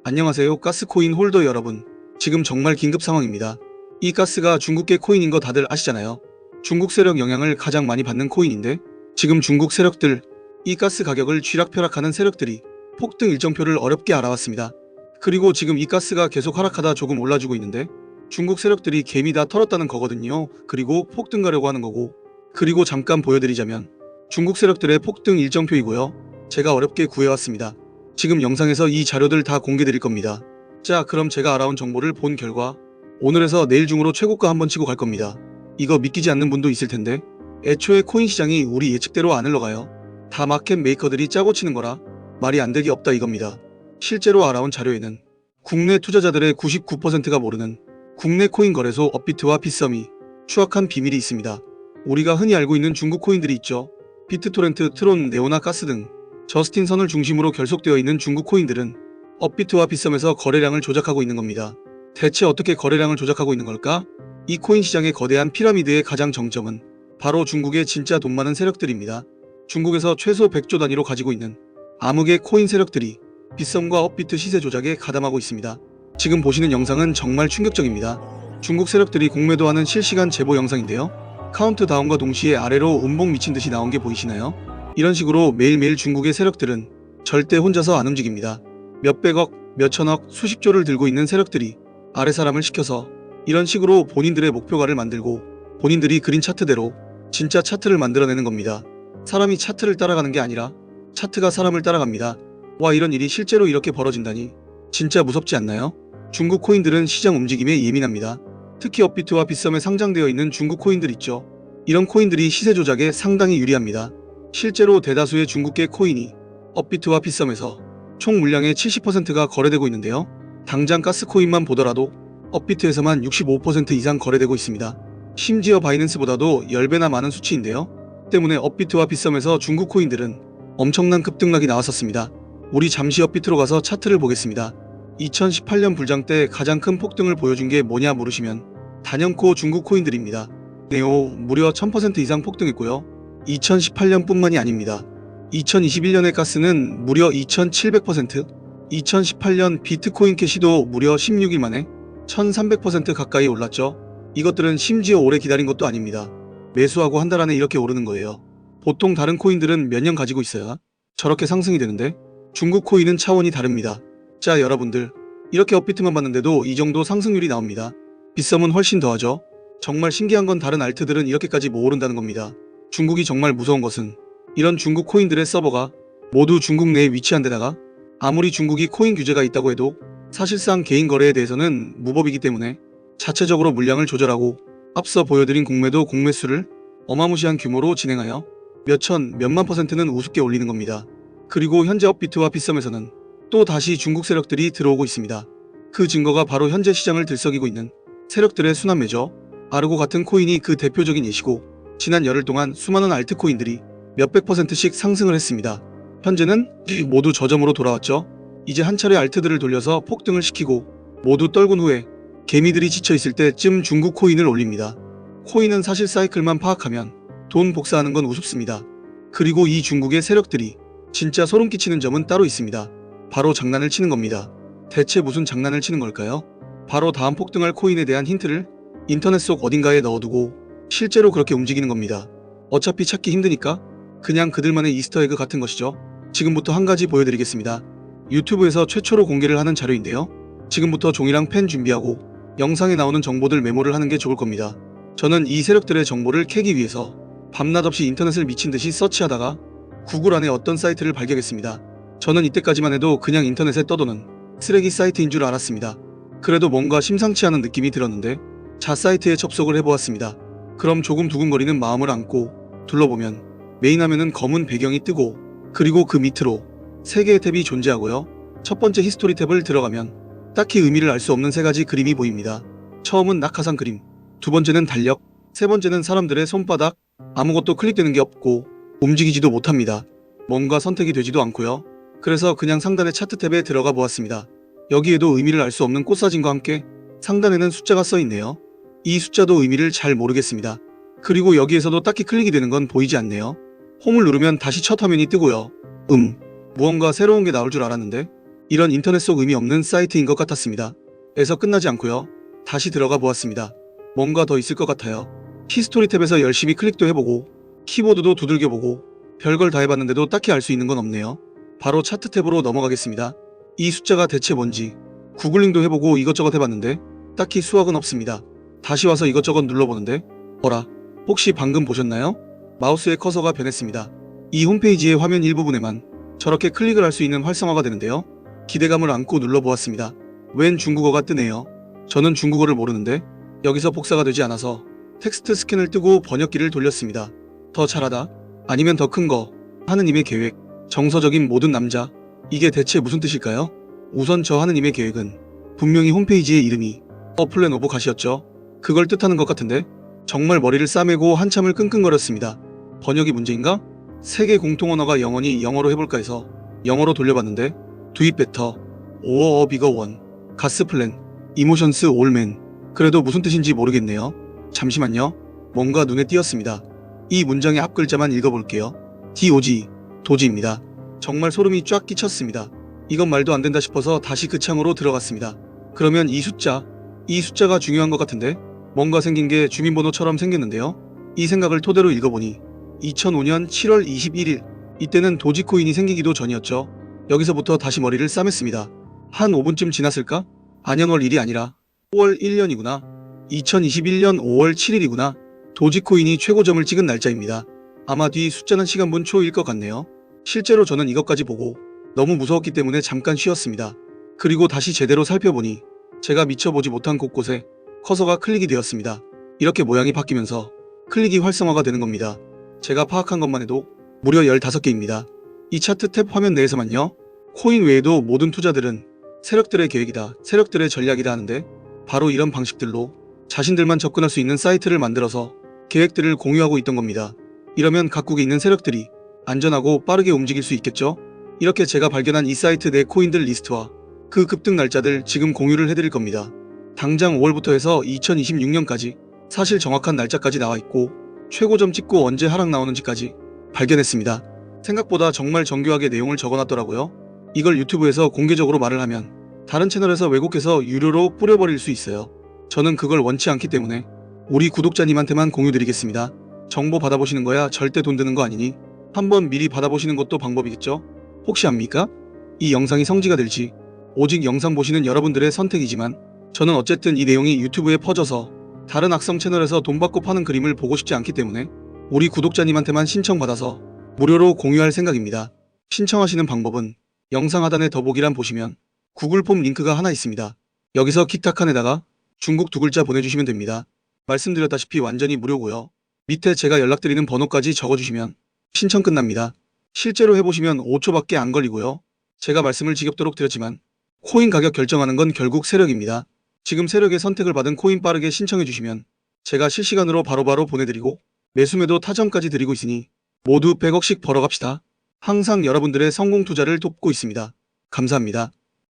안녕하세요, 가스코인 홀더 여러분. 지금 정말 긴급 상황입니다. 이 가스가 중국계 코인인 거 다들 아시잖아요. 중국 세력 영향을 가장 많이 받는 코인인데, 지금 중국 세력들, 이 가스 가격을 쥐락펴락하는 세력들이 폭등 일정표를 어렵게 알아왔습니다. 그리고 지금 이 가스가 계속 하락하다 조금 올라주고 있는데, 중국 세력들이 개미 다 털었다는 거거든요. 그리고 폭등 가려고 하는 거고. 그리고 잠깐 보여드리자면 중국 세력들의 폭등 일정표이고요. 제가 어렵게 구해왔습니다. 지금 영상에서 이 자료들 다 공개드릴 겁니다. 자, 그럼 제가 알아온 정보를 본 결과 오늘에서 내일 중으로 최고가 한번 치고 갈 겁니다. 이거 믿기지 않는 분도 있을 텐데, 애초에 코인 시장이 우리 예측대로 안 흘러가요. 다 마켓 메이커들이 짜고 치는 거라 말이 안 되기 없다 이겁니다. 실제로 알아온 자료에는 국내 투자자들의 99%가 모르는 국내 코인 거래소 업비트와 빗썸이 추악한 비밀이 있습니다. 우리가 흔히 알고 있는 중국 코인들이 있죠. 비트토렌트, 트론, 네오나 가스 등 저스틴 선을 중심으로 결속되어 있는 중국 코인들은 업비트와 빗썸에서 거래량을 조작하고 있는 겁니다. 대체 어떻게 거래량을 조작하고 있는 걸까? 이 코인 시장의 거대한 피라미드의 가장 정점은 바로 중국의 진짜 돈 많은 세력들입니다. 중국에서 최소 100조 단위로 가지고 있는 암흑의 코인 세력들이 빗썸과 업비트 시세 조작에 가담하고 있습니다. 지금 보시는 영상은 정말 충격적입니다. 중국 세력들이 공매도하는 실시간 제보 영상인데요. 카운트다운과 동시에 아래로 음봉 미친 듯이 나온 게 보이시나요? 이런 식으로 매일매일 중국의 세력들은 절대 혼자서 안 움직입니다. 몇백억, 몇천억, 수십조를 들고 있는 세력들이 아래 사람을 시켜서 이런 식으로 본인들의 목표가를 만들고 본인들이 그린 차트대로 진짜 차트를 만들어내는 겁니다. 사람이 차트를 따라가는 게 아니라 차트가 사람을 따라갑니다. 와, 이런 일이 실제로 이렇게 벌어진다니 진짜 무섭지 않나요? 중국 코인들은 시장 움직임에 예민합니다. 특히 업비트와 빗썸에 상장되어 있는 중국 코인들 있죠. 이런 코인들이 시세 조작에 상당히 유리합니다. 실제로 대다수의 중국계 코인이 업비트와 빗썸에서 총 물량의 70%가 거래되고 있는데요. 당장 가스코인만 보더라도 업비트에서만 65% 이상 거래되고 있습니다. 심지어 바이낸스보다도 10배나 많은 수치인데요. 때문에 업비트와 빗썸에서 중국 코인들은 엄청난 급등락이 나왔었습니다. 우리 잠시 업비트로 가서 차트를 보겠습니다. 2018년 불장 때 가장 큰 폭등을 보여준 게 뭐냐 물으시면 단연코 중국 코인들입니다. 네오 무려 1000% 이상 폭등했고요. 2018년 뿐만이 아닙니다. 2021년의 가스는 무려 2700%, 2018년 비트코인 캐시도 무려 16일 만에 1300% 가까이 올랐죠. 이것들은 심지어 오래 기다린 것도 아닙니다. 매수하고 한 달 안에 이렇게 오르는 거예요. 보통 다른 코인들은 몇 년 가지고 있어야 저렇게 상승이 되는데 중국 코인은 차원이 다릅니다. 자, 여러분들, 이렇게 업비트만 봤는데도 이 정도 상승률이 나옵니다. 빗썸은 훨씬 더하죠. 정말 신기한 건 다른 알트들은 이렇게까지 못 오른다는 겁니다. 중국이 정말 무서운 것은 이런 중국 코인들의 서버가 모두 중국 내에 위치한 데다가 아무리 중국이 코인 규제가 있다고 해도 사실상 개인 거래에 대해서는 무법이기 때문에 자체적으로 물량을 조절하고 앞서 보여드린 공매도 공매수를 어마무시한 규모로 진행하여 몇천, 몇만 %는 우습게 올리는 겁니다. 그리고 현재 업비트와 빗썸에서는 또 다시 중국 세력들이 들어오고 있습니다. 그 증거가 바로 현재 시장을 들썩이고 있는 세력들의 순환매죠. 아르고 같은 코인이 그 대표적인 예시고, 지난 열흘 동안 수많은 알트코인들이 몇백 %씩 상승을 했습니다. 현재는 모두 저점으로 돌아왔죠. 이제 한 차례 알트들을 돌려서 폭등을 시키고 모두 떨군 후에 개미들이 지쳐있을 때쯤 중국 코인을 올립니다. 코인은 사실 사이클만 파악하면 돈 복사하는 건 우습습니다. 그리고 이 중국의 세력들이 진짜 소름 끼치는 점은 따로 있습니다. 바로 장난을 치는 겁니다. 대체 무슨 장난을 치는 걸까요? 바로 다음 폭등할 코인에 대한 힌트를 인터넷 속 어딘가에 넣어두고 실제로 그렇게 움직이는 겁니다. 어차피 찾기 힘드니까 그냥 그들만의 이스터에그 같은 것이죠. 지금부터 한 가지 보여드리겠습니다. 유튜브에서 최초로 공개를 하는 자료인데요. 지금부터 종이랑 펜 준비하고 영상에 나오는 정보들 메모를 하는 게 좋을 겁니다. 저는 이 세력들의 정보를 캐기 위해서 밤낮 없이 인터넷을 미친듯이 서치하다가 구글 안에 어떤 사이트를 발견했습니다. 저는 이때까지만 해도 그냥 인터넷에 떠도는 쓰레기 사이트인 줄 알았습니다. 그래도 뭔가 심상치 않은 느낌이 들었는데 자 사이트에 접속을 해보았습니다. 그럼 조금 두근거리는 마음을 안고 둘러보면 메인 화면은 검은 배경이 뜨고, 그리고 그 밑으로 3개의 탭이 존재하고요. 첫 번째 히스토리 탭을 들어가면 딱히 의미를 알 수 없는 3가지 그림이 보입니다. 처음은 낙하산 그림, 두 번째는 달력, 세 번째는 사람들의 손바닥. 아무것도 클릭되는 게 없고 움직이지도 못합니다. 뭔가 선택이 되지도 않고요. 그래서 그냥 상단의 차트 탭에 들어가 보았습니다. 여기에도 의미를 알 수 없는 꽃사진과 함께 상단에는 숫자가 써 있네요. 이 숫자도 의미를 잘 모르겠습니다. 그리고 여기에서도 딱히 클릭이 되는 건 보이지 않네요. 홈을 누르면 다시 첫 화면이 뜨고요. 무언가 새로운 게 나올 줄 알았는데 이런 인터넷 속 의미 없는 사이트인 것 같았습니다. 에서 끝나지 않고요. 다시 들어가 보았습니다. 뭔가 더 있을 것 같아요. 히스토리 탭에서 열심히 클릭도 해보고 키보드도 두들겨보고 별걸 다 해봤는데도 딱히 알 수 있는 건 없네요. 바로 차트 탭으로 넘어가겠습니다. 이 숫자가 대체 뭔지 구글링도 해보고 이것저것 해봤는데 딱히 수확은 없습니다. 다시 와서 이것저것 눌러보는데 어라, 혹시 방금 보셨나요? 마우스의 커서가 변했습니다. 이 홈페이지의 화면 일부분에만 저렇게 클릭을 할 수 있는 활성화가 되는데요. 기대감을 안고 눌러보았습니다. 웬 중국어가 뜨네요. 저는 중국어를 모르는데 여기서 복사가 되지 않아서 텍스트 스캔을 뜨고 번역기를 돌렸습니다. 더 잘하다? 아니면 더 큰 거? 하느님의 계획, 정서적인 모든 남자. 이게 대체 무슨 뜻일까요? 우선 저 하느님의 계획은 분명히 홈페이지의 이름이 A Plan of God이었죠. 그걸 뜻하는 것 같은데 정말 머리를 싸매고 한참을 끙끙거렸습니다. 번역이 문제인가? 세계 공통 언어가 영어니 영어로 해볼까 해서 영어로 돌려봤는데 Do it better, or a bigger one, God's plan, emotions all men. 그래도 무슨 뜻인지 모르겠네요. 잠시만요. 뭔가 눈에 띄었습니다. 이 문장의 앞 글자만 읽어볼게요. DOG, 도지입니다. 정말 소름이 쫙 끼쳤습니다. 이건 말도 안 된다 싶어서 다시 그 창으로 들어갔습니다. 그러면 이 숫자가 중요한 것 같은데 뭔가 생긴 게 주민번호처럼 생겼는데요. 이 생각을 토대로 읽어보니 2005년 7월 21일, 이때는 도지코인이 생기기도 전이었죠. 여기서부터 다시 머리를 싸맸습니다. 한 5분쯤 지났을까? 안현월 1이 아니라 5월 1년이구나. 2021년 5월 7일이구나. 도지코인이 최고점을 찍은 날짜입니다. 아마 뒤 숫자는 시간분 초일 것 같네요. 실제로 저는 이것까지 보고 너무 무서웠기 때문에 잠깐 쉬었습니다. 그리고 다시 제대로 살펴보니 제가 미처 보지 못한 곳곳에 커서가 클릭이 되었습니다. 이렇게 모양이 바뀌면서 클릭이 활성화가 되는 겁니다. 제가 파악한 것만 해도 무려 15개입니다. 이 차트 탭 화면 내에서만요. 코인 외에도 모든 투자들은 세력들의 계획이다, 세력들의 전략이다 하는데 바로 이런 방식들로 자신들만 접근할 수 있는 사이트를 만들어서 계획들을 공유하고 있던 겁니다. 이러면 각국에 있는 세력들이 안전하고 빠르게 움직일 수 있겠죠? 이렇게 제가 발견한 이 사이트 내 코인들 리스트와 그 급등 날짜들 지금 공유를 해드릴 겁니다. 당장 5월부터 해서 2026년까지 사실 정확한 날짜까지 나와 있고 최고점 찍고 언제 하락 나오는지까지 발견했습니다. 생각보다 정말 정교하게 내용을 적어놨더라고요. 이걸 유튜브에서 공개적으로 말을 하면 다른 채널에서 왜곡해서 유료로 뿌려버릴 수 있어요. 저는 그걸 원치 않기 때문에 우리 구독자님한테만 공유드리겠습니다. 정보 받아보시는 거야 절대 돈 드는 거 아니니 한번 미리 받아보시는 것도 방법이겠죠? 혹시 압니까? 이 영상이 성지가 될지 오직 영상 보시는 여러분들의 선택이지만 저는 어쨌든 이 내용이 유튜브에 퍼져서 다른 악성 채널에서 돈 받고 파는 그림을 보고 싶지 않기 때문에 우리 구독자님한테만 신청받아서 무료로 공유할 생각입니다. 신청하시는 방법은 영상 하단에 더보기란 보시면 구글 폼 링크가 하나 있습니다. 여기서 기타 칸에다가 중국 2글자 보내주시면 됩니다. 말씀드렸다시피 완전히 무료고요. 밑에 제가 연락드리는 번호까지 적어주시면 신청 끝납니다. 실제로 해보시면 5초밖에 안 걸리고요. 제가 말씀을 지겹도록 드렸지만 코인 가격 결정하는 건 결국 세력입니다. 지금 세력의 선택을 받은 코인 빠르게 신청해주시면 제가 실시간으로 바로바로 보내드리고 매수매도 타점까지 드리고 있으니 모두 100억씩 벌어갑시다. 항상 여러분들의 성공 투자를 돕고 있습니다. 감사합니다.